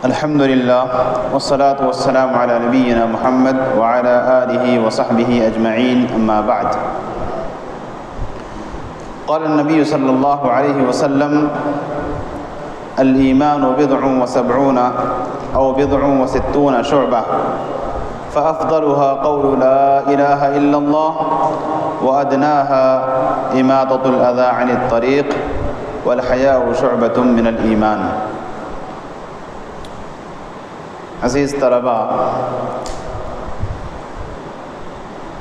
الحمد للہ والصلاة والسلام علی نبینا محمد وعلی آلہ وصحبہ اجمعین اما بعد قال النبی صلی اللہ علیہ وسلم الایمان بضع وسبعون او بضع وستون شعبہ فأفضلها قول لا إله إلا الله وأدناها إماطة الأذى عن الطريق والحياء شعبة من الإيمان۔ عزیز طلباء،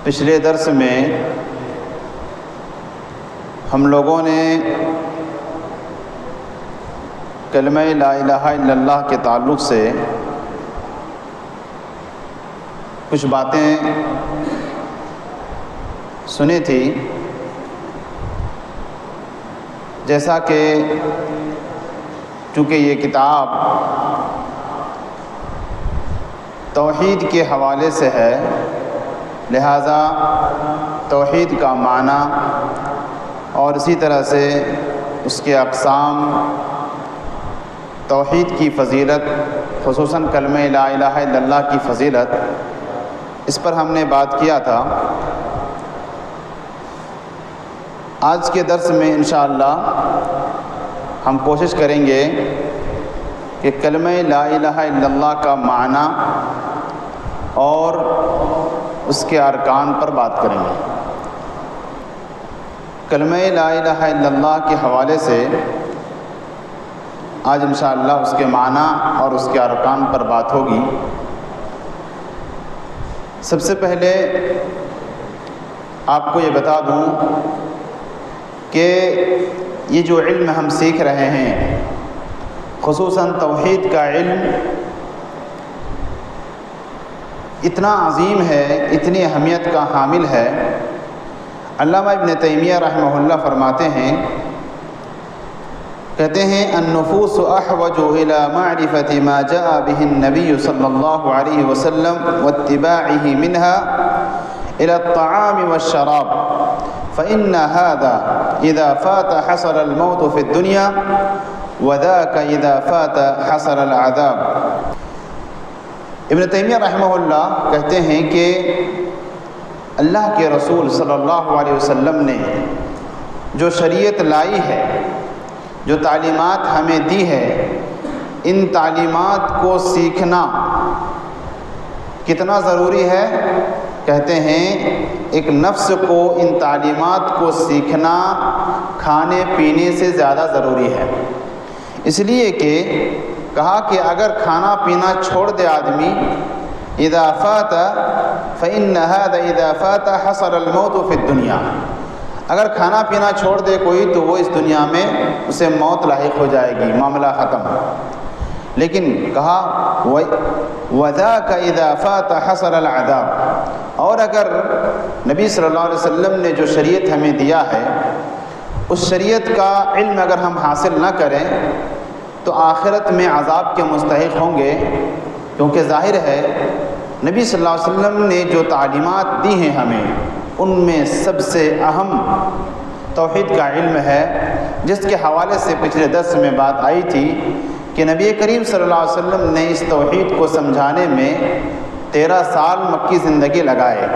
پچھلے درس میں ہم لوگوں نے کلمہ لا الہ الا اللہ کے تعلق سے کچھ باتیں سنی تھی، جیسا کہ چونکہ یہ کتاب توحید کے حوالے سے ہے، لہٰذا توحید کا معنی اور اسی طرح سے اس کے اقسام، توحید کی فضیلت، خصوصاً کلمہ لا الہ الا اللہ کی فضیلت، اس پر ہم نے بات کیا تھا۔ آج کے درس میں انشاءاللہ ہم کوشش کریں گے کہ کلمہ لا الہ الا اللہ کا معنی اور اس کے ارکان پر بات کریں گے۔ کلمہ لا الہ الا اللہ کے حوالے سے آج انشاءاللہ اس کے معنی اور اس کے ارکان پر بات ہوگی۔ سب سے پہلے آپ کو یہ بتا دوں کہ یہ جو علم ہم سیکھ رہے ہیں، خصوصاً توحید کا علم، اتنا عظیم ہے، اتنی اہمیت کا حامل ہے۔ علامہ ابن تیمیہ رحمہ اللہ فرماتے ہیں، کہتے ہیں النفوس احوج الى معرفت ما جاء به النبی صلی اللہ علیہ وسلم واتباعه منها الى الطعام والشراب فإن هذا اذا فات حصل الموت في الدنيا وذاك اذا فات حصل العذاب۔ ابن تیمیہ رحمہ اللہ کہتے ہیں کہ اللہ کے رسول صلی اللہ علیہ وسلم نے جو شریعت لائی ہے، جو تعلیمات ہمیں دی ہے، ان تعلیمات کو سیکھنا کتنا ضروری ہے؟ کہتے ہیں ایک نفس کو ان تعلیمات کو سیکھنا کھانے پینے سے زیادہ ضروری ہے، اس لیے کہ کہا کہ اگر کھانا پینا چھوڑ دے آدمی، اذا فات فإن هذا اذا فات حصل الموت في الدنيا، اگر کھانا پینا چھوڑ دے کوئی تو وہ اس دنیا میں اسے موت لاحق ہو جائے گی، معاملہ ختم۔ لیکن کہا وذاك اذا فات حصل العذاب، اور اگر نبی صلی اللہ علیہ وسلم نے جو شریعت ہمیں دیا ہے، اس شریعت کا علم اگر ہم حاصل نہ کریں تو آخرت میں عذاب کے مستحق ہوں گے، کیونکہ ظاہر ہے نبی صلی اللہ علیہ وسلم نے جو تعلیمات دی ہیں ہمیں، ان میں سب سے اہم توحید کا علم ہے، جس کے حوالے سے پچھلے درس میں بات آئی تھی کہ نبی کریم صلی اللہ علیہ وسلم نے اس توحید کو سمجھانے میں 13 سال مکی زندگی لگائے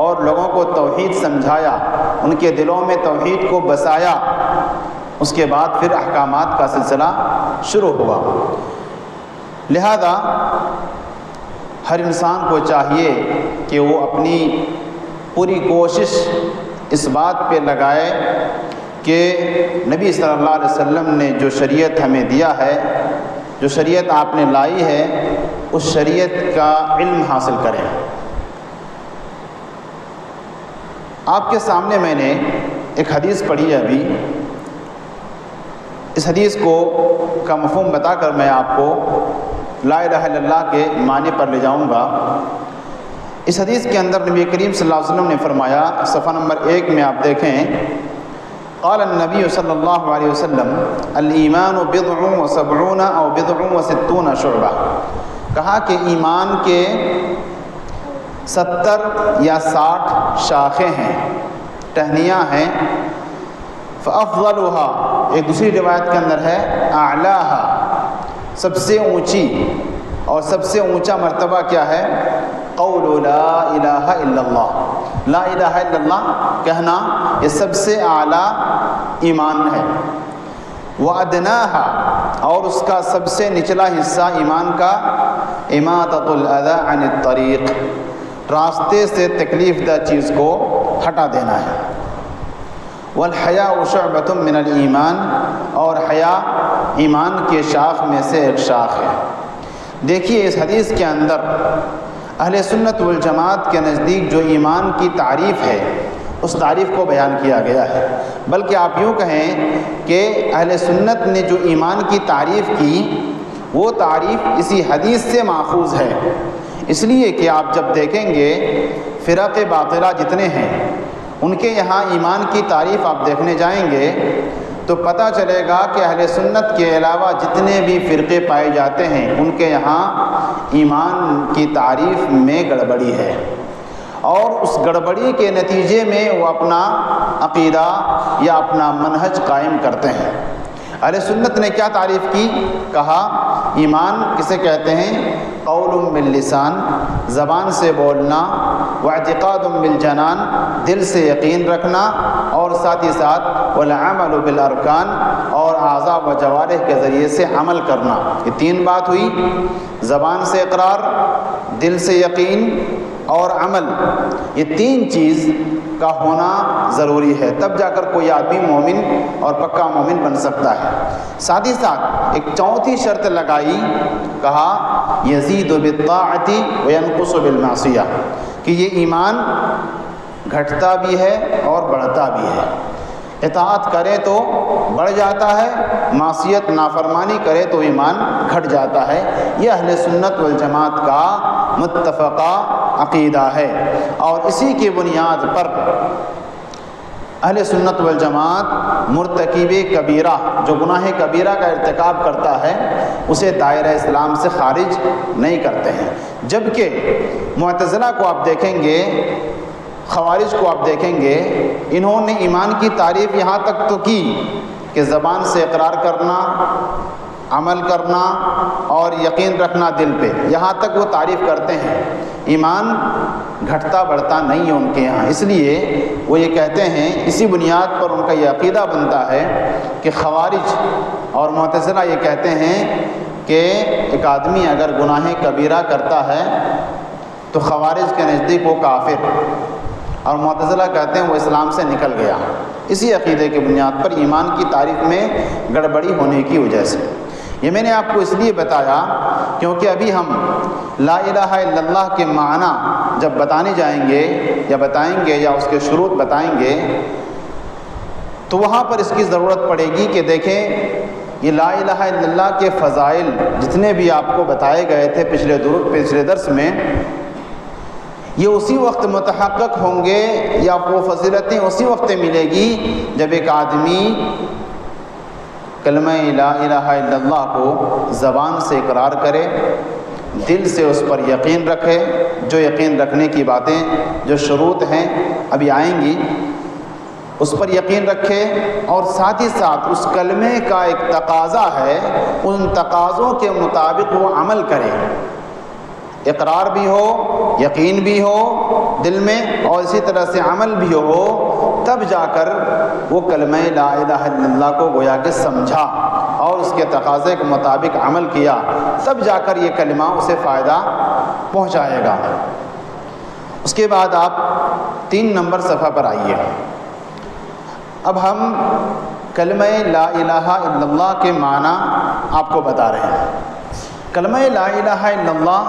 اور لوگوں کو توحید سمجھایا، ان کے دلوں میں توحید کو بسایا۔ اس کے بعد پھر احکامات کا سلسلہ شروع ہوا۔ لہذا ہر انسان کو چاہیے کہ وہ اپنی پوری کوشش اس بات پہ لگائے کہ نبی صلی اللہ علیہ وسلم نے جو شریعت ہمیں دیا ہے، جو شریعت آپ نے لائی ہے، اس شریعت کا علم حاصل کریں۔ آپ کے سامنے میں نے ایک حدیث پڑھی ہے ابھی، اس حدیث کا مفہوم بتا کر میں آپ کو لا الہ الا اللہ کے معنی پر لے جاؤں گا۔ اس حدیث کے اندر نبی کریم صلی اللہ علیہ وسلم نے فرمایا، صفحہ نمبر 1 میں آپ دیکھیں، قال النبی صلی اللہ علیہ وسلم الایمان بضع وسبعون او بضع وستون شعبہ، کہا کہ ایمان کے 70 یا 60 شاخیں ہیں، ٹہنیاں ہیں۔ فافضلها، ایک دوسری روایت کے اندر ہے اعلاها، سب سے اونچی اور سب سے اونچا مرتبہ کیا ہے؟ قول لا الہ الا اللہ، لا الہ الا اللہ کہنا یہ سب سے اعلیٰ ایمان ہے۔ وَأَدْنَاهَا، اور اس کا سب سے نچلا حصہ ایمان کا، اِمَاطَةُ الْأَذَىٰ عَنِ الطَّرِيقِ، راستے سے تکلیف دہ چیز کو ہٹا دینا ہے۔ وَالْحَيَاءُ شُعْبَةٌ مِّنَ الْإِيمَانِ، اور حیا ایمان کے شاخ میں سے ایک شاخ ہے۔ دیکھیے اس حدیث کے اندر اہل سنت والجماعت کے نزدیک جو ایمان کی تعریف ہے اس تعریف کو بیان کیا گیا ہے، بلکہ آپ یوں کہیں کہ اہل سنت نے جو ایمان کی تعریف کی وہ تعریف اسی حدیث سے ماخوذ ہے، اس لیے کہ آپ جب دیکھیں گے فرق باطلہ جتنے ہیں ان کے یہاں ایمان کی تعریف آپ دیکھنے جائیں گے تو پتہ چلے گا کہ اہل سنت کے علاوہ جتنے بھی فرقے پائے جاتے ہیں ان کے یہاں ایمان کی تعریف میں گڑبڑی ہے، اور اس گڑبڑی کے نتیجے میں وہ اپنا عقیدہ یا اپنا منہج قائم کرتے ہیں۔ اہل سنت نے کیا تعریف کی؟ کہا ایمان کسے کہتے ہیں؟ قول باللسان، زبان سے بولنا، واعتقاد بالجنان، دل سے یقین رکھنا، اور ساتھ ہی ساتھ والعمل بالارکان، اور اعضاء و جوارح کے ذریعے سے عمل کرنا۔ یہ تین بات ہوئی، زبان سے اقرار، دل سے یقین اور عمل، یہ تین چیز کا ہونا ضروری ہے، تب جا کر کوئی آدمی مومن اور پکا مومن بن سکتا ہے۔ ساتھ ہی ساتھ ایک چوتھی شرط لگائی، کہا یزید بالطاعۃ وینقص بالمعصیہ، کہ یہ ایمان گھٹتا بھی ہے اور بڑھتا بھی ہے، اطاعت کرے تو بڑھ جاتا ہے، معصیت نافرمانی کرے تو ایمان گھٹ جاتا ہے۔ یہ اہل سنت والجماعت کا متفقہ عقیدہ ہے، اور اسی کی بنیاد پر اہل سنت والجماعت مرتکب کبیرہ، جو گناہ کبیرہ کا ارتکاب کرتا ہے اسے دائرہ اسلام سے خارج نہیں کرتے ہیں، جبکہ معتزلہ کو آپ دیکھیں گے، خوارج کو آپ دیکھیں گے، انہوں نے ایمان کی تعریف یہاں تک تو کی کہ زبان سے اقرار کرنا، عمل کرنا اور یقین رکھنا دل پہ، یہاں تک وہ تعریف کرتے ہیں، ایمان گھٹتا بڑھتا نہیں ہے ان کے یہاں۔ اس لیے وہ یہ کہتے ہیں، اسی بنیاد پر ان کا یہ عقیدہ بنتا ہے کہ خوارج اور معتزلہ یہ کہتے ہیں کہ ایک آدمی اگر گناہ کبیرہ کرتا ہے تو خوارج کے نزدیک وہ کافر، اور معتزلہ کہتے ہیں وہ اسلام سے نکل گیا۔ اسی عقیدے کی بنیاد پر ایمان کی تعریف میں گڑبڑی ہونے کی وجہ سے یہ میں نے آپ کو اس لیے بتایا کیونکہ ابھی ہم لا الہ الا اللہ کے معنی جب بتانے جائیں گے یا بتائیں گے یا اس کے شروط بتائیں گے تو وہاں پر اس کی ضرورت پڑے گی کہ دیکھیں یہ لا الہ الا اللہ کے فضائل جتنے بھی آپ کو بتائے گئے تھے پچھلے درس میں، یہ اسی وقت متحقق ہوں گے یا وہ فضیلتیں اسی وقت ملے گی جب ایک آدمی کلمہ لا الہ الا اللہ کو زبان سے اقرار کرے، دل سے اس پر یقین رکھے، جو یقین رکھنے کی باتیں جو شروط ہیں ابھی آئیں گی اس پر یقین رکھے، اور ساتھ ہی ساتھ اس کلمے کا ایک تقاضا ہے، ان تقاضوں کے مطابق وہ عمل کرے، اقرار بھی ہو، یقین بھی ہو دل میں اور اسی طرح سے عمل بھی ہو، تب جا کر وہ کلمہ لا الہ الا اللہ کو گویا کہ سمجھا اور اس کے تقاضے کے مطابق عمل کیا، تب جا کر یہ کلمہ اسے فائدہ پہنچائے گا۔ اس کے بعد آپ 3 نمبر صفحہ پر آئیے۔ اب ہم کلمہ لا الہ الا اللہ کے معنی آپ کو بتا رہے ہیں۔ کلمہ لا الہ الا اللہ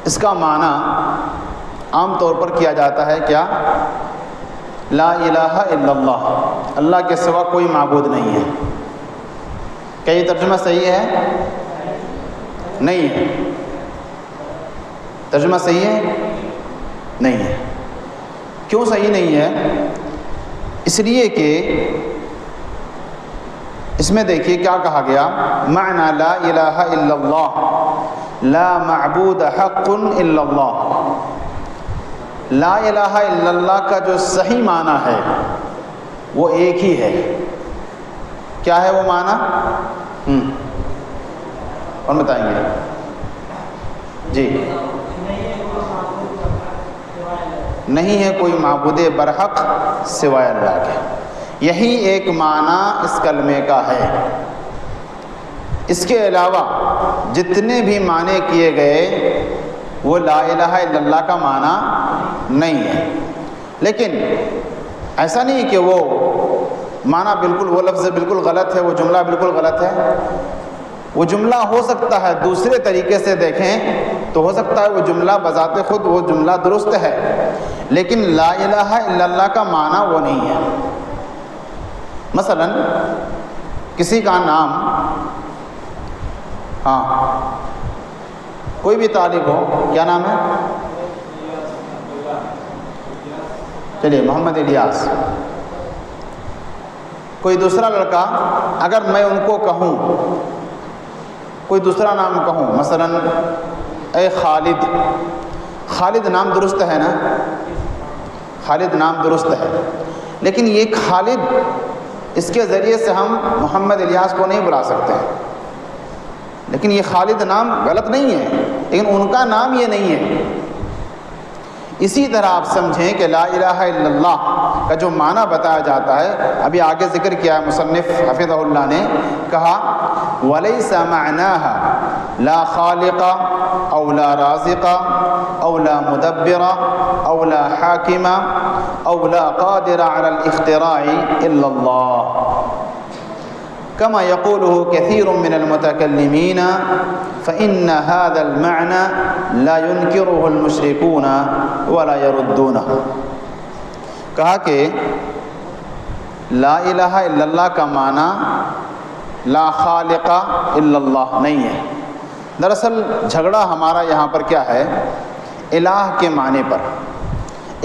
اس کا معنی عام طور پر کیا جاتا ہے کیا؟ لا الہ الا اللہ، اللہ کے سوا کوئی معبود نہیں ہے۔ کیا یہ ترجمہ صحیح ہے؟ نہیں ہے۔ ترجمہ صحیح ہے؟ نہیں ہے۔ کیوں صحیح نہیں ہے؟ اس لیے کہ اس میں دیکھیے کیا کہا گیا، معنی لا الہ الا اللہ لا معبود حق الا اللہ۔ لا الہ الا اللہ کا جو صحیح معنی ہے وہ ایک ہی ہے۔ کیا ہے وہ معنی؟ کون بتائیں گے؟ جی، نہیں ہے کوئی معبود برحق سوائے اللہ کے، یہی ایک معنی اس کلمے کا ہے۔ اس کے علاوہ جتنے بھی معنی کیے گئے وہ لا الہ الا اللہ کا معنی نہیں ہے۔ لیکن ایسا نہیں کہ وہ معنی بالکل، وہ لفظ بالکل غلط ہے، وہ جملہ بالکل غلط ہے۔ وہ جملہ ہو سکتا ہے دوسرے طریقے سے دیکھیں تو ہو سکتا ہے وہ جملہ بذات خود وہ جملہ درست ہے، لیکن لا الہ الا اللہ کا معنی وہ نہیں ہے۔ مثلا کسی کا نام، ہاں کوئی بھی طالب ہو، کیا نام ہے؟ چلیے محمد الیاس۔ کوئی دوسرا لڑکا، اگر میں ان کو کہوں، کوئی دوسرا نام کہوں، مثلا اے خالد، خالد نام درست ہے نا؟ خالد نام درست ہے، لیکن یہ خالد، اس کے ذریعے سے ہم محمد الیاس کو نہیں بلا سکتے ہیں۔ لیکن یہ خالد نام غلط نہیں ہے، لیکن ان کا نام یہ نہیں ہے۔ اسی طرح آپ سمجھیں کہ لا الہ الا اللہ کا جو معنی بتایا جاتا ہے، ابھی آگے ذکر کیا ہے مصنف حفظہ اللہ نے، کہا وَلَيْسَ مَعْنَاهَا لَا خَالِقَ أَوْ لَا رَازِقَ أَوْ لَا مُدَبِّرَ أَوْ لَا حَاكِمَ أَوْ لَا قَادِرَ عَلَى الِاخْتِرَاعِ إِلَّا اللَّهُ كما يقوله كثير من المتكلمين فإن هذا المعنى لا ينكره المشركون ولا يردونه۔ کہا کہ لا الہ الا اللہ کا معنی لا خالق الا اللہ نہیں ہے۔ دراصل جھگڑا ہمارا یہاں پر کیا ہے؟ الہ کے معنی پر۔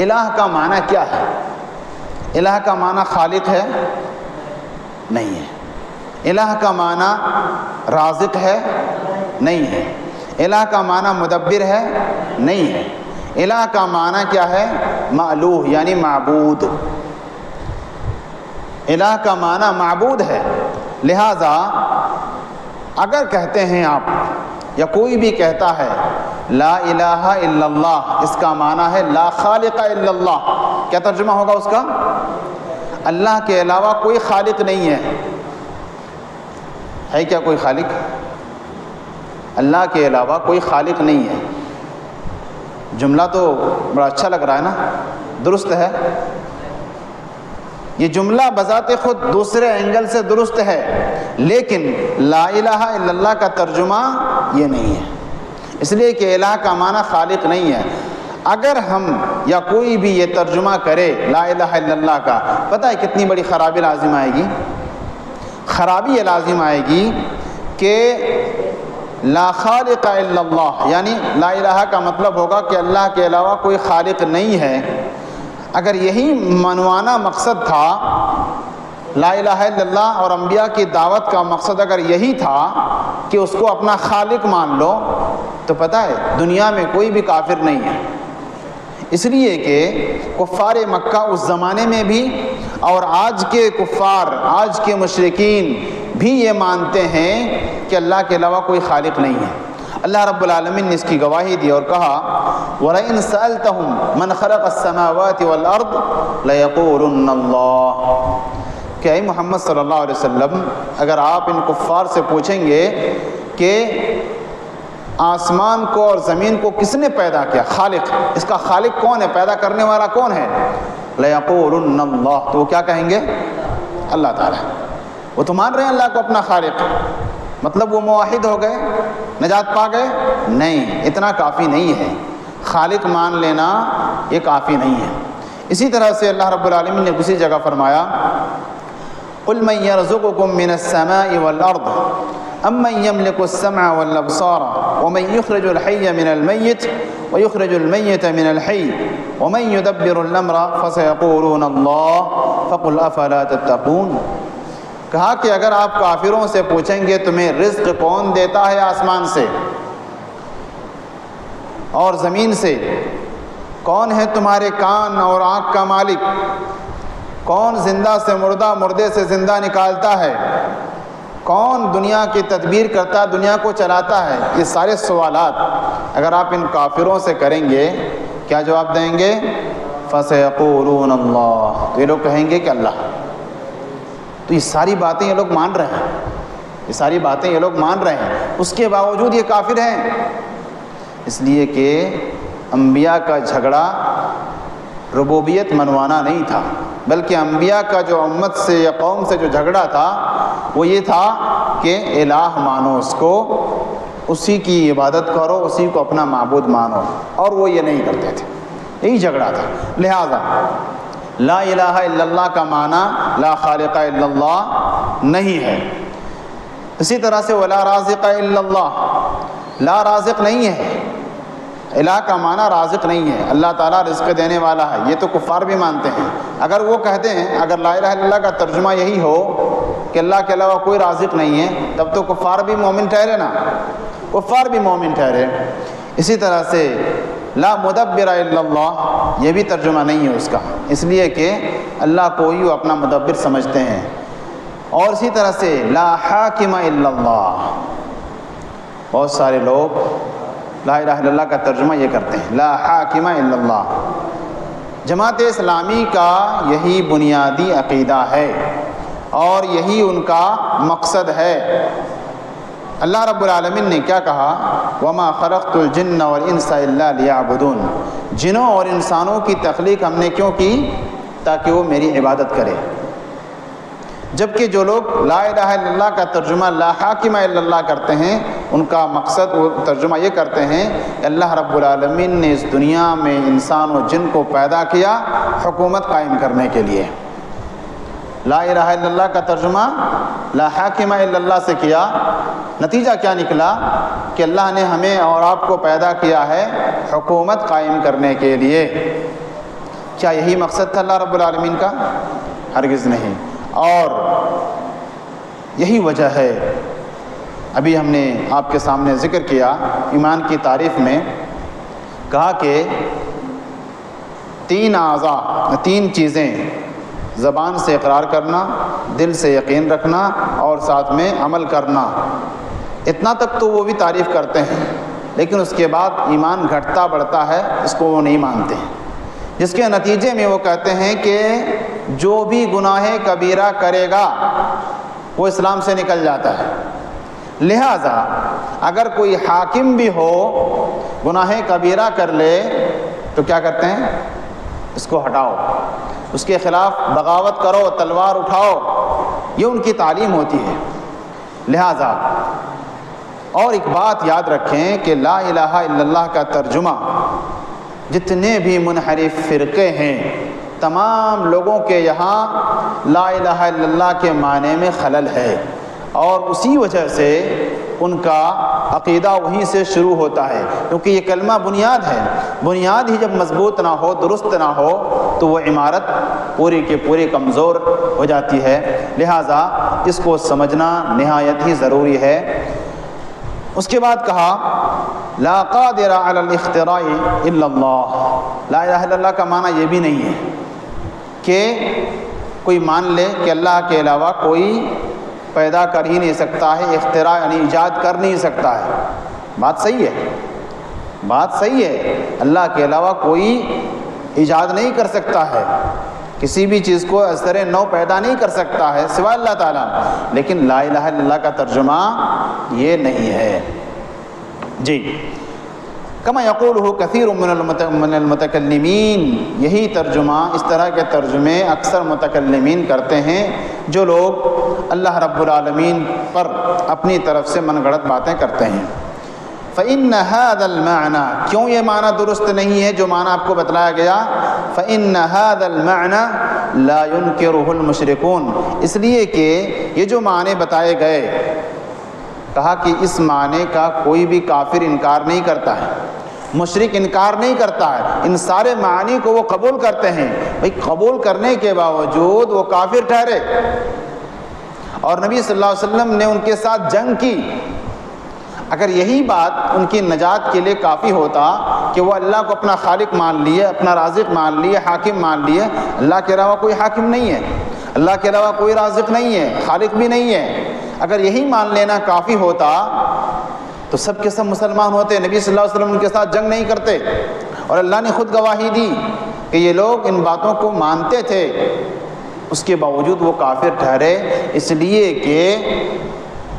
الہ کا معنی کیا ہے؟ الہ کا معنی خالق ہے؟ نہیں ہے۔ الہ کا معنی رازق ہے؟ نہیں ہے۔ الہ کا معنی مدبر ہے؟ نہیں ہے۔ الہ کا معنی کیا ہے؟ مألوہ یعنی معبود۔ الہ کا معنی معبود ہے۔ لہذا اگر کہتے ہیں آپ یا کوئی بھی کہتا ہے لا الہ الا اللہ، اس کا معنی ہے لا خالق الا اللہ، کیا ترجمہ ہوگا اس کا؟ اللہ کے علاوہ کوئی خالق نہیں ہے کیا کوئی خالق؟ اللہ کے علاوہ کوئی خالق نہیں ہے۔ جملہ تو بڑا اچھا لگ رہا ہے نا، درست ہے۔ یہ جملہ بذات خود دوسرے اینگل سے درست ہے، لیکن لا الہ الا اللہ کا ترجمہ یہ نہیں ہے، اس لیے کہ الہ کا معنی خالق نہیں ہے۔ اگر ہم یا کوئی بھی یہ ترجمہ کرے لا الہ الا اللہ کا، پتہ ہے کتنی بڑی خرابی لازم آئے گی؟ خرابی یہ لازم آئے گی کہ لا خالق الا اللہ، یعنی لا الہ کا مطلب ہوگا کہ اللہ کے علاوہ کوئی خالق نہیں ہے۔ اگر یہی منوانا مقصد تھا، لا الہ الا اللہ اور انبیاء کی دعوت کا مقصد اگر یہی تھا کہ اس کو اپنا خالق مان لو، تو پتہ ہے دنیا میں کوئی بھی کافر نہیں ہے۔ اس لیے کہ کفار مکہ اس زمانے میں بھی اور آج کے کفار، آج کے مشرکین بھی یہ مانتے ہیں کہ اللہ کے علاوہ کوئی خالق نہیں ہے۔ اللہ رب العالمین نے اس کی گواہی دی اور کہا وَلَئِن سَأَلْتَهُمْ مَنْ خَلَقَ السَّمَاوَاتِ وَالْأَرْضِ لَيَقُولُنَّ اللَّهُ، کہ اے محمد صلی اللہ علیہ وسلم، اگر آپ ان کفار سے پوچھیں گے کہ آسمان کو اور زمین کو کس نے پیدا کیا، خالق، اس کا خالق کون ہے، پیدا کرنے والا کون ہے، لَيَقُولُنَّ اللَّهُ، تو وہ کیا کہیں گے؟ اللہ تعالیٰ۔ وہ تو مان رہے ہیں اللہ کو اپنا خالق، مطلب وہ موحد ہو گئے، نجات پا گئے؟ نہیں، اتنا کافی نہیں ہے۔ خالق مان لینا یہ کافی نہیں ہے۔ اسی طرح سے اللہ رب العالمین نے دوسری جگہ فرمایا قُلْ مَنْ يَرْزُقُكُم مِّنَ السَّمَاءِ وَالْأَرْضِ أَمَّنْ يَمْلِكُ السَّمْعَ وَالْأَبْصَارَ وَمَنْ يُخْرِجُ الْحَيَّ مِنَ الْمَيِّتِ وَيُخْرِجُ الْمَيِّتَ مِنَ الْحَيِّ وَمَنْ يُدَبِّرُ الْأَمْرَ فَسَيَقُولُونَ اللَّهُ فَقُلْ أَفَلَا تَتَّقُونَ۔ کہا کہ اگر آپ کافروں سے پوچھیں گے تمہیں رزق کون دیتا ہے آسمان سے اور زمین سے، کون ہے تمہارے کان اور آنکھ کا مالک، کون زندہ سے مردہ، مردے سے زندہ نکالتا ہے، کون دنیا کی تدبیر کرتا ہے، دنیا کو چلاتا ہے، یہ سارے سوالات اگر آپ ان کافروں سے کریں گے کیا جواب دیں گے؟ فَسَيَقُولُونَ اللَّهُ، تو یہ لوگ کہیں گے کہ اللہ۔ تو یہ ساری باتیں یہ لوگ مان رہے ہیں، یہ ساری باتیں یہ لوگ مان رہے ہیں، اس کے باوجود یہ کافر ہیں، اس لیے کہ انبیاء کا جھگڑا ربوبیت منوانا نہیں تھا، بلکہ انبیاء کا جو امت سے یا قوم سے جو جھگڑا تھا وہ یہ تھا کہ الہ مانو اس کو، اسی کی عبادت کرو، اسی کو اپنا معبود مانو، اور وہ یہ نہیں کرتے تھے، یہی جھگڑا تھا۔ لہذا لا الہ الا اللہ کا معنی لا خالق الا اللہ نہیں ہے۔ اسی طرح سے ولا رازق الا اللہ، لا رازق نہیں ہے، الہ کا معنی رازق نہیں ہے، اللہ تعالیٰ رزق دینے والا ہے، یہ تو کفار بھی مانتے ہیں۔ اگر وہ کہتے ہیں، اگر لا الہ الا اللہ کا ترجمہ یہی ہو کہ اللہ کے علاوہ کوئی رازق نہیں ہے، تب تو کفار بھی مومن ٹھہرے نا، کفار بھی مومن ٹھہرے۔ اسی طرح سے لا مدبر الا اللہ، یہ بھی ترجمہ نہیں ہے اس کا، اس لیے کہ اللہ کو ہی وہ اپنا مدبر سمجھتے ہیں۔ اور اسی طرح سے لا حاکم الا اللہ، بہت سارے لوگ لا الہ الا اللہ کا ترجمہ یہ کرتے ہیں لا حاکم الا اللہ۔ جماعت اسلامی کا یہی بنیادی عقیدہ ہے اور یہی ان کا مقصد ہے۔ اللہ رب العالمین نے کیا کہا؟ وَمَا خَلَقْتُ الْجِنَّ وَالْإِنسَ إِلَّا لِيَعْبُدُونَ، جنوں اور انسانوں کی تخلیق ہم نے کیوں کی؟ تاکہ وہ میری عبادت کرے۔ جبکہ جو لوگ لا الہ الا اللہ کا ترجمہ لا حاکم الا اللہ کرتے ہیں، ان کا مقصد وہ ترجمہ یہ کرتے ہیں کہ اللہ رب العالمین نے اس دنیا میں انسان و جن کو پیدا کیا حکومت قائم کرنے کے لیے۔ لا الہ الا اللہ کا ترجمہ لا حاکم الا اللہ سے کیا، نتیجہ کیا نکلا کہ اللہ نے ہمیں اور آپ کو پیدا کیا ہے حکومت قائم کرنے کے لیے۔ کیا یہی مقصد تھا اللہ رب العالمین کا؟ ہرگز نہیں۔ اور یہی وجہ ہے، ابھی ہم نے آپ کے سامنے ذکر کیا ایمان کی تعریف میں، کہا کہ تین اعضاء، تین چیزیں، زبان سے اقرار کرنا، دل سے یقین رکھنا اور ساتھ میں عمل کرنا، اتنا تک تو وہ بھی تعریف کرتے ہیں، لیکن اس کے بعد ایمان گھٹتا بڑھتا ہے، اس کو وہ نہیں مانتے ہیں، جس کے نتیجے میں وہ کہتے ہیں کہ جو بھی گناہ کبیرہ کرے گا وہ اسلام سے نکل جاتا ہے۔ لہٰذا اگر کوئی حاکم بھی ہو گناہ کبیرہ کر لے تو کیا کرتے ہیں؟ اس کو ہٹاؤ، اس کے خلاف بغاوت کرو، تلوار اٹھاؤ، یہ ان کی تعلیم ہوتی ہے۔ لہٰذا اور ایک بات یاد رکھیں کہ لا الہ الا اللہ کا ترجمہ جتنے بھی منحرف فرقے ہیں تمام لوگوں کے یہاں لا الہ الا اللہ کے معنی میں خلل ہے، اور اسی وجہ سے ان کا عقیدہ وہیں سے شروع ہوتا ہے، کیونکہ یہ کلمہ بنیاد ہے، بنیاد ہی جب مضبوط نہ ہو، درست نہ ہو، تو وہ عمارت پوری کے پوری کمزور ہو جاتی ہے۔ لہٰذا اس کو سمجھنا نہایت ہی ضروری ہے۔ اس کے بعد کہا لا قادر علی الاختراع الا اللہ، لا الہ الا اللہ کا معنی یہ بھی نہیں ہے کہ کوئی مان لے کہ اللہ کے علاوہ کوئی پیدا کر ہی نہیں سکتا ہے، اختراع یعنی ایجاد کر نہیں سکتا ہے۔ بات صحیح ہے، بات صحیح ہے، اللہ کے علاوہ کوئی ایجاد نہیں کر سکتا ہے، کسی بھی چیز کو اثر نو پیدا نہیں کر سکتا ہے سوائے اللہ تعالیٰ، لیکن لا الہ الا اللہ کا ترجمہ یہ نہیں ہے۔ جی کما یقولہ کثیر من المتکلمین، یہی ترجمہ، اس طرح کے ترجمے اکثر متکلمین کرتے ہیں جو لوگ اللہ رب العالمین پر اپنی طرف سے من گھڑت باتیں کرتے ہیں۔ فإن هذا المعنى، کیوں یہ معنی درست نہیں ہے جو معنی آپ کو بتلایا گیا؟ فإن هذا المعنى لا ينكره المشركون، اس لیے کہ یہ جو معنی بتائے گئے، کہا کہ اس معنی کا کوئی بھی کافر انکار نہیں کرتا ہے، مشرک انکار نہیں کرتا ہے، ان سارے معنی کو وہ قبول کرتے ہیں۔ بھئی قبول کرنے کے باوجود وہ کافر ٹھہرے اور نبی صلی اللہ علیہ وسلم نے ان کے ساتھ جنگ کی۔ اگر یہی بات ان کی نجات کے لیے کافی ہوتا کہ وہ اللہ کو اپنا خالق مان لیے، اپنا رازق مان لیے، حاکم مان لیے، اللہ کے علاوہ کوئی حاکم نہیں ہے، اللہ کے علاوہ کوئی رازق نہیں ہے، خالق بھی نہیں ہے، اگر یہی مان لینا کافی ہوتا تو سب کے سب مسلمان ہوتے، نبی صلی اللہ علیہ وسلم ان کے ساتھ جنگ نہیں کرتے، اور اللہ نے خود گواہی دی کہ یہ لوگ ان باتوں کو مانتے تھے، اس کے باوجود وہ کافر ٹھہرے، اس لیے کہ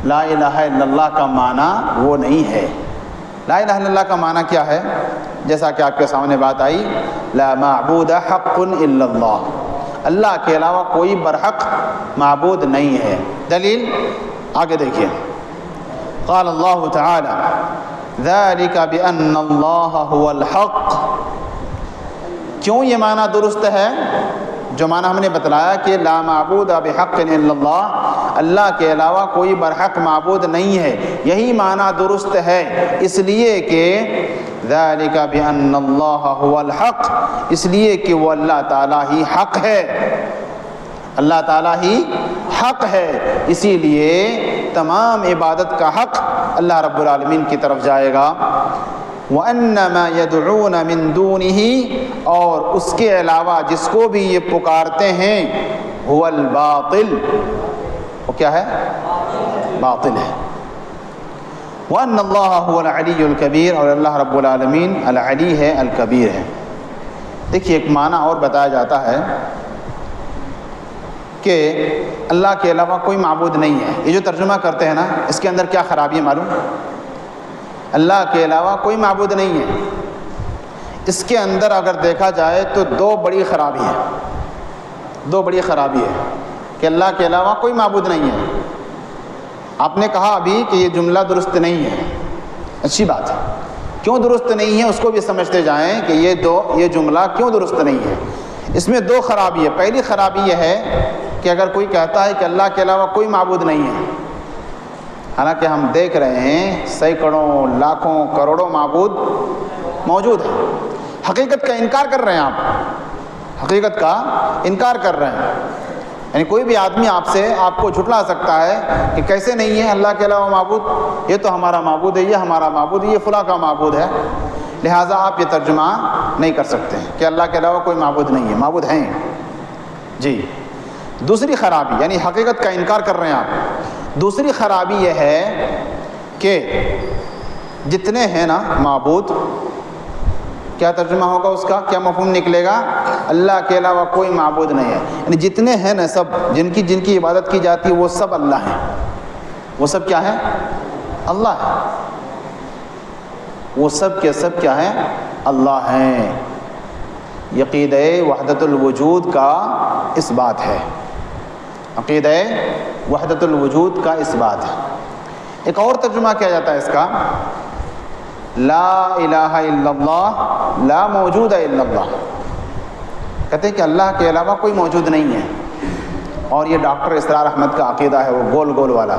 لا الہ الا اللہ کا معنی وہ نہیں ہے۔ لا الہ الا اللہ کا معنی کیا ہے؟ جیسا کہ آپ کے سامنے بات آئی، لا معبود حق الا اللہ، اللہ کے علاوہ کوئی برحق معبود نہیں ہے۔ دلیل آگے دیکھیے، قال اللہ تعالی ذلك بأن اللہ هو الحق۔ کیوں یہ معنی درست ہے؟ جو معنی ہم نے بتلایا کہ لا معبود بحق الا اللہ، اللہ کے علاوہ کوئی برحق معبود نہیں ہے، یہی معنی درست ہے، اس لیے کہ ذالک بأن اللہ هو الحق، اس لیے کہ وہ اللہ تعالیٰ ہی حق ہے، اللہ تعالیٰ ہی حق ہے، اسی لیے تمام عبادت کا حق اللہ رب العالمین کی طرف جائے گا۔ وَأَنَّ مَا يَدْعُونَ مِن دُونِهِ، اور اس کے علاوہ جس کو بھی یہ پکارتے ہیں، هُوَ الْبَاطِل، وہ کیا ہے؟ باطل ہے۔ وَأَنَّ اللَّهَ هُوَ الْعَلِيُّ الْكَبِيرُ، اور اللہ رب العالمین العلی ہے، الکبیر ہے۔ دیکھیے ایک معنی اور بتایا جاتا ہے کہ اللہ کے علاوہ کوئی معبود نہیں ہے، یہ جو ترجمہ کرتے ہیں نا، اس کے اندر کیا خرابی ہے معلوم؟ اللہ کے علاوہ کوئی معبود نہیں ہے، اس کے اندر اگر دیکھا جائے تو دو بڑی خرابی ہے کہ اللہ کے علاوہ کوئی معبود نہیں ہے۔ آپ نے کہا ابھی کہ یہ جملہ درست نہیں ہے، اچھی بات ہے، کیوں درست نہیں ہے اس کو بھی سمجھتے جائیں کہ یہ جملہ کیوں درست نہیں ہے۔ اس میں دو خرابی ہے۔ پہلی خرابی یہ ہے کہ اگر کوئی کہتا ہے کہ اللہ کے علاوہ کوئی معبود نہیں ہے، حالانکہ ہم دیکھ رہے ہیں سینکڑوں لاکھوں کروڑوں معبود موجود ہیں، حقیقت کا انکار کر رہے ہیں، آپ حقیقت کا انکار کر رہے ہیں، یعنی کوئی بھی آدمی آپ کو جھٹلا سکتا ہے کہ کیسے نہیں ہے اللہ کے علاوہ معبود، یہ تو ہمارا معبود ہے، یہ ہمارا معبود ہے، یہ فلاں کا معبود ہے، لہٰذا آپ یہ ترجمہ نہیں کر سکتے کہ اللہ کے علاوہ کوئی معبود نہیں ہے، معبود ہیں جی۔ دوسری خرابی یعنی حقیقت کا انکار کر رہے ہیں آپ۔ دوسری خرابی یہ ہے کہ جتنے ہیں نا معبود، کیا ترجمہ ہوگا اس کا، کیا مفہوم نکلے گا؟ اللہ کے علاوہ کوئی معبود نہیں ہے، یعنی جتنے ہیں نا سب جن کی عبادت کی جاتی ہے وہ سب اللہ ہیں، وہ سب کیا ہے؟ اللہ ہے، وہ سب کے سب کیا ہیں؟ اللہ ہیں۔ عقیدہ وحدت الوجود کا اس بات ہے، عقیدہ وحدت الوجود کا اس بات ہے۔ ایک اور ترجمہ کیا جاتا ہے اس کا، لا الہ الا اللہ لا موجود الا اللہ، کہتے ہیں کہ اللہ کے علاوہ کوئی موجود نہیں ہے، اور یہ ڈاکٹر اسرار احمد کا عقیدہ ہے، وہ گول گول والا،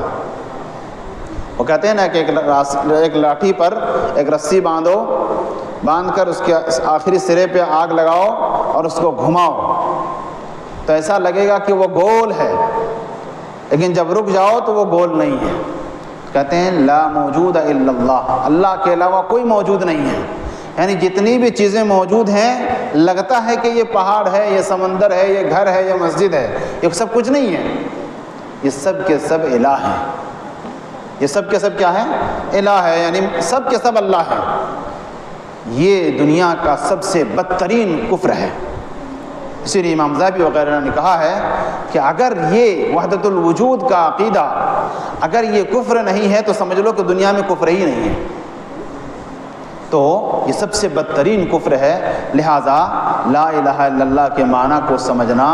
وہ کہتے ہیں نا کہ ایک لاٹھی پر ایک رسی باندھ کر اس کے آخری سرے پہ آگ لگاؤ اور اس کو گھماؤ تو ایسا لگے گا کہ وہ گول ہے، لیکن جب رک جاؤ تو وہ گول نہیں ہے۔ کہتے ہیں لا موجود الا اللہ، اللہ کے علاوہ کوئی موجود نہیں ہے، یعنی جتنی بھی چیزیں موجود ہیں لگتا ہے کہ یہ پہاڑ ہے، یہ سمندر ہے، یہ گھر ہے، یہ مسجد ہے، یہ سب کچھ نہیں ہے، یہ سب کے سب الہ ہیں، یہ سب کے سب کیا ہے؟ الہ ہے، یعنی سب کے سب اللہ ہے۔ یہ دنیا کا سب سے بدترین کفر ہے، اسی لیے امام ذہبی وغیرہ نے کہا ہے کہ اگر یہ وحدت الوجود کا عقیدہ اگر یہ کفر نہیں ہے تو سمجھ لو کہ دنیا میں کفر ہی نہیں ہے، تو یہ سب سے بدترین کفر ہے، لہٰذا لا الہ الا اللہ کے معنی کو سمجھنا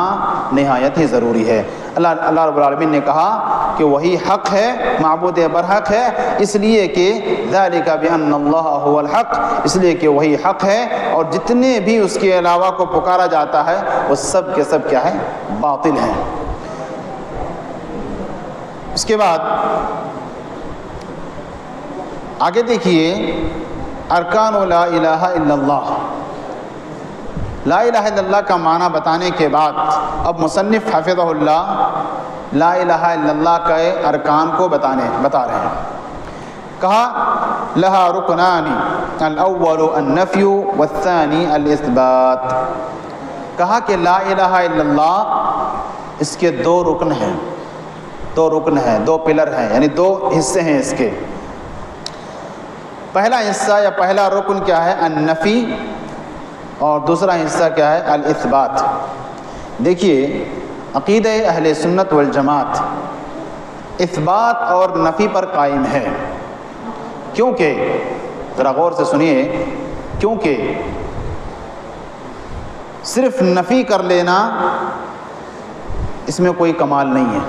نہایت ہی ضروری ہے۔ اللہ رب العالمین نے کہا کہ وہی حق ہے، معبود برحق ہے، اس لیے کہ ذالک بأن اللہ هو الحق، اس لیے کہ وہی حق ہے، اور جتنے بھی اس کے علاوہ کو پکارا جاتا ہے وہ سب کے سب کیا ہے؟ باطل ہیں۔ اس کے بعد آگے دیکھیے ارکان لا الہ الا اللہ، لا الہ الا اللہ کا معنی بتانے کے بعد اب مصنف حفظہ اللہ لا الہ الا اللہ کے ارکان کو بتا رہے ہیں۔ کہا لہا رکنان الاول النفی والثانی الاثبات، کہا کہ لا الہ الا اللہ اس کے دو رکن ہیں، دو رکن ہیں، دو پلر ہیں، یعنی دو حصے ہیں اس کے۔ پہلا حصہ یا پہلا رکن کیا ہے؟ النفی، اور دوسرا حصہ کیا ہے؟ الاثبات۔ دیکھیے عقیدہ اہل سنت والجماعت اثبات اور نفی پر قائم ہے، کیونکہ ذرا غور سے سنیے، کیونکہ صرف نفی کر لینا اس میں کوئی کمال نہیں ہے،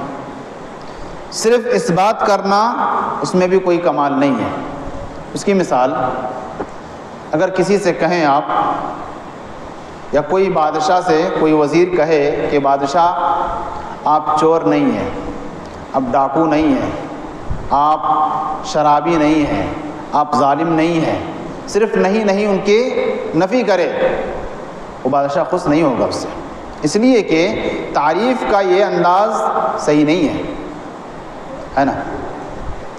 صرف اثبات کرنا اس میں بھی کوئی کمال نہیں ہے۔ اس کی مثال اگر کسی سے کہیں آپ، یا کوئی بادشاہ سے کوئی وزیر کہے کہ بادشاہ آپ چور نہیں ہیں، آپ ڈاکو نہیں ہیں، آپ شرابی نہیں ہیں، آپ ظالم نہیں ہیں، صرف نہیں ان کی نفی کرے، وہ بادشاہ خوش نہیں ہوگا اس سے، اس لیے کہ تعریف کا یہ انداز صحیح نہیں ہے نا،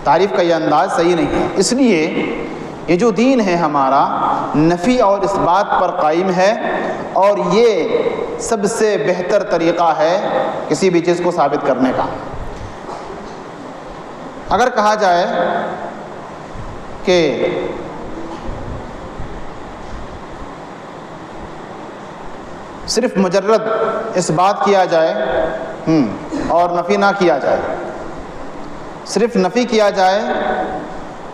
تعریف کا یہ انداز صحیح نہیں ہے۔ اس لیے یہ جو دین ہے ہمارا نفی اور اثبات پر قائم ہے، اور یہ سب سے بہتر طریقہ ہے کسی بھی چیز کو ثابت کرنے کا۔ اگر کہا جائے کہ صرف مجرد اثبات کیا جائے اور نفی نہ کیا جائے، صرف نفی کیا جائے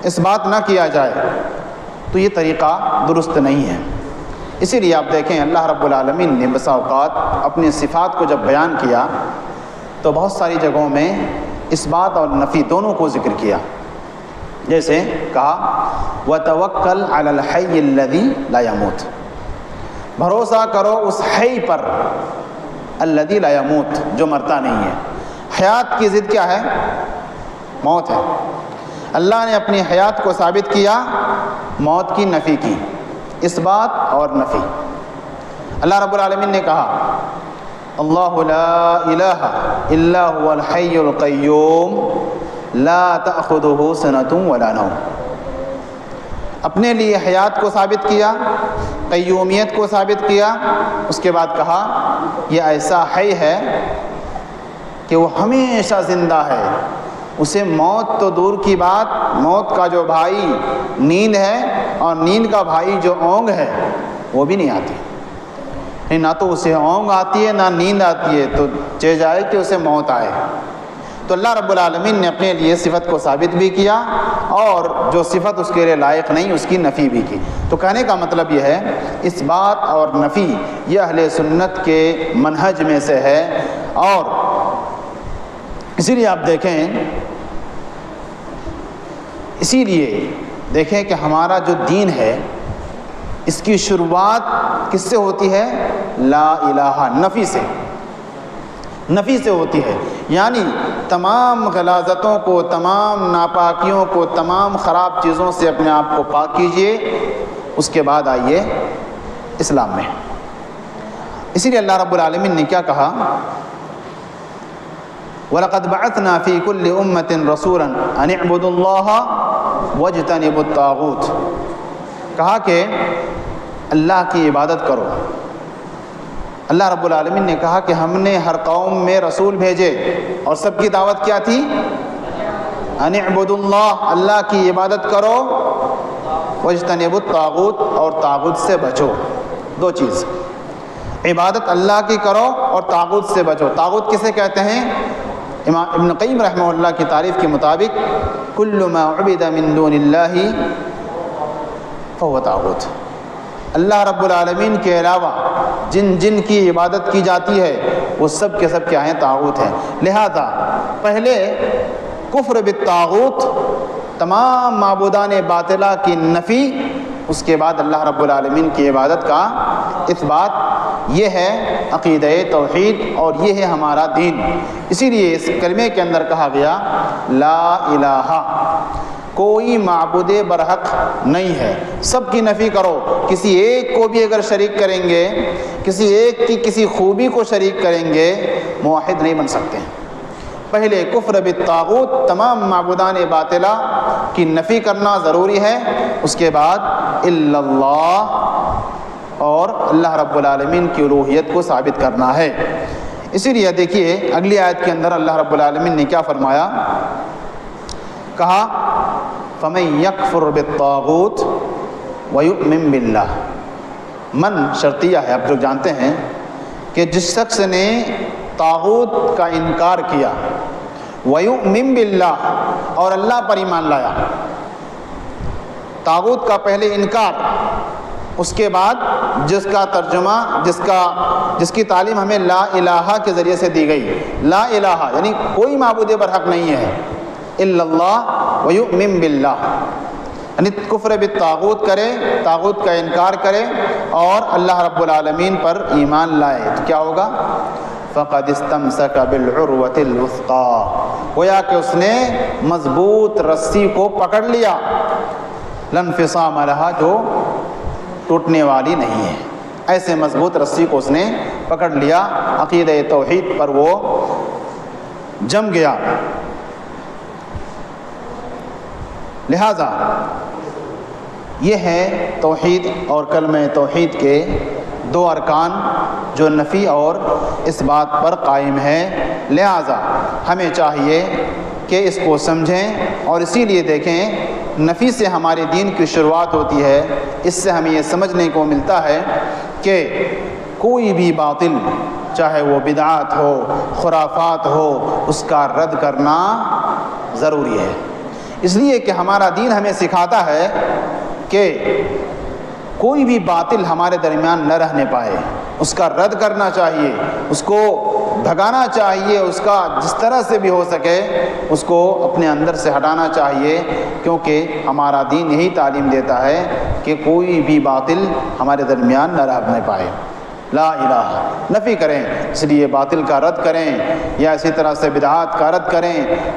اثبات نہ کیا جائے، تو یہ طریقہ درست نہیں ہے۔ اسی لیے آپ دیکھیں اللہ رب العالمین نے بسا اوقات اپنی صفات کو جب بیان کیا تو بہت ساری جگہوں میں اثبات اور نفی دونوں کو ذکر کیا، جیسے کہا وَتَوَكَّلْ عَلَى الْحَيِّ الَّذِي لَا يَمُوتُ، بھروسہ کرو اس حی پر، الذی لا یموت، جو مرتا نہیں ہے۔ حیات کی ضد کیا ہے؟ موت ہے۔ اللہ نے اپنی حیات کو ثابت کیا، موت کی نفی کی، اثبات اور نفی۔ اللہ رب العالمین نے کہا اللہ لا الہ الا هو الحی القیوم لا تأخذہ سنۃ ولا نوم، اپنے لیے حیات کو ثابت کیا، قیومیت کو ثابت کیا، اس کے بعد کہا یہ ایسا حی ہے کہ وہ ہمیشہ زندہ ہے، اسے موت تو دور کی بات، موت کا جو بھائی نیند ہے اور نیند کا بھائی جو اونگ ہے وہ بھی نہیں آتی، نہیں نہ تو اسے اونگ آتی ہے نہ نیند آتی ہے، تو چہ جائے کہ اسے موت آئے۔ تو اللہ رب العالمین نے اپنے لیے صفت کو ثابت بھی کیا، اور جو صفت اس کے لیے لائق نہیں اس کی نفی بھی کی۔ تو کہنے کا مطلب یہ ہے اس بات اور نفی یہ اہل سنت کے منہج میں سے ہے، اور اسی لیے آپ دیکھیں کہ ہمارا جو دین ہے اس کی شروعات کس سے ہوتی ہے؟ لا الہ، نفی سے ہوتی ہے، یعنی تمام غلاظتوں کو، تمام ناپاکیوں کو، تمام خراب چیزوں سے اپنے آپ کو پاک کیجئے، اس کے بعد آئیے اسلام میں۔ اسی لیے اللہ رب العالمین نے کیا کہا؟ وَلَقَدْ بَعَثْنَا فِي كُلِّ أُمَّةٍ رَسُولًا أَنِ اعْبُدُوا اللَّهَ وَاجْتَنِبُوا الطَّاغُوتَ، کہا کہ اللہ کی عبادت کرو۔ اللہ رب العالمین نے کہا کہ ہم نے ہر قوم میں رسول بھیجے، اور سب کی دعوت کیا تھی؟ ان اعبدوا اللہ، اللہ کی عبادت کرو، واجتنبوا الطاغوت، اور طاغوت سے بچو۔ دو چیز، عبادت اللہ کی کرو اور طاغوت سے بچو۔ طاغوت کسے کہتے ہیں؟ امام ابن قیم رحمہ اللہ کی تعریف کے مطابق کل ما عبد من دون اللہ فهو طاغوت، اللہ رب العالمین کے علاوہ جن کی عبادت کی جاتی ہے وہ سب کے سب کیا ہیں؟ طاغوت ہیں۔ لہذا پہلے کفر بالطاغوت، تمام معبودان باطلہ کی نفی، اس کے بعد اللہ رب العالمین کی عبادت کا اثبات۔ یہ ہے عقیدہ توحید اور یہ ہے ہمارا دین۔ اسی لیے اس کلمے کے اندر کہا گیا لا الہ، کوئی معبود برحق نہیں ہے، سب کی نفی کرو۔ کسی ایک کو بھی اگر شریک کریں گے، کسی ایک کی کسی خوبی کو شریک کریں گے، موحد نہیں بن سکتے۔ پہلے کفر بالطاغوت، تمام معبودان باطلہ کی نفی کرنا ضروری ہے، اس کے بعد الا اللہ، اور اللہ رب العالمین کی الوہیت کو ثابت کرنا ہے۔ اسی لیے دیکھیے اگلی آیت کے اندر اللہ رب العالمین نے کیا فرمایا، کہا فَمَن يَكْفُرْ بِالطَّاغُوتِ وَيُؤْمِن بِاللَّهِ، من شرطیہ ہے، آپ لوگ جانتے ہیں کہ جس شخص نے طاغوت کا انکار کیا، وَيُؤْمِن بِاللَّهِ، اور اللہ پر ایمان لایا، طاغوت کا پہلے انکار، اس کے بعد جس کا ترجمہ جس کی تعلیم ہمیں لا الہ کے ذریعے سے دی گئی، لا الہ یعنی کوئی معبود برحق نہیں ہے الا اللہ، ویؤمن باللہ یعنی کفر بالطاغوت کرے، طاغوت کا انکار کرے اور اللہ رب العالمین پر ایمان لائے، تو کیا ہوگا؟ فقد استمسک بالعروۃ الوثقی، گویا کہ اس نے مضبوط رسی کو پکڑ لیا، لا انفصام لہا، جو ٹوٹنے والی نہیں ہے، ایسے مضبوط رسی کو اس نے پکڑ لیا، عقیدہ توحید پر وہ جم گیا۔ لہذا یہ ہے توحید اور کلمہ توحید کے دو ارکان جو نفی اور اس بات پر قائم ہے، لہذا ہمیں چاہیے کہ اس کو سمجھیں، اور اسی لیے دیکھیں نفی سے ہمارے دین کی شروعات ہوتی ہے۔ اس سے ہمیں یہ سمجھنے کو ملتا ہے کہ کوئی بھی باطل، چاہے وہ بدعات ہو، خرافات ہو، اس کا رد کرنا ضروری ہے، اس لیے کہ ہمارا دین ہمیں سکھاتا ہے کہ کوئی بھی باطل ہمارے درمیان نہ رہنے پائے، اس کا رد کرنا چاہیے، اس کو بھگانا چاہیے، اس کا جس طرح سے بھی ہو سکے اس کو اپنے اندر سے ہٹانا چاہیے، کیونکہ ہمارا دین یہی تعلیم دیتا ہے کہ کوئی بھی باطل ہمارے درمیان نہ رہنے پائے۔ لا الہ نفی کریں، اس لیے باطل کا رد کریں، یا اسی طرح سے بدعات کا رد کریں،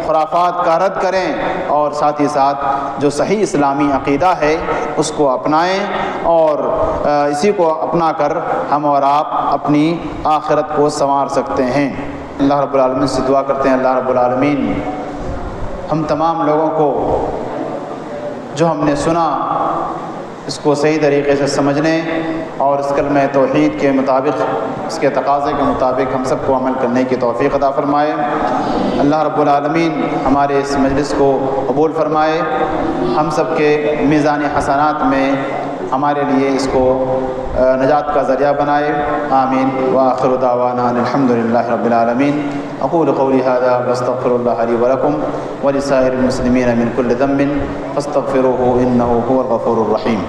خرافات کا رد کریں، اور ساتھ ہی ساتھ جو صحیح اسلامی عقیدہ ہے اس کو اپنائیں، اور اسی کو اپنا کر ہم اور آپ اپنی آخرت کو سنوار سکتے ہیں۔ اللہ رب العالمین سے دعا کرتے ہیں، اللہ رب العالمین ہم تمام لوگوں کو جو ہم نے سنا اس کو صحیح طریقے سے سمجھنے اور اس کلمہ توحید کے مطابق، اس کے تقاضے کے مطابق ہم سب کو عمل کرنے کی توفیق عطا فرمائے۔ اللہ رب العالمین ہمارے اس مجلس کو قبول فرمائے، ہم سب کے میزان حسنات میں ہمارے لیے اس کو نجات کا ذریعہ بنائے، آمین۔ وآخر دعوانا الحمدللہ رب العالمین۔ اقول قولی ھذا واستغفر اللہ لی ولکم ولسائر المسلمین من کل ذنب فاستغفروہ انہ هو الغفور الرحیم۔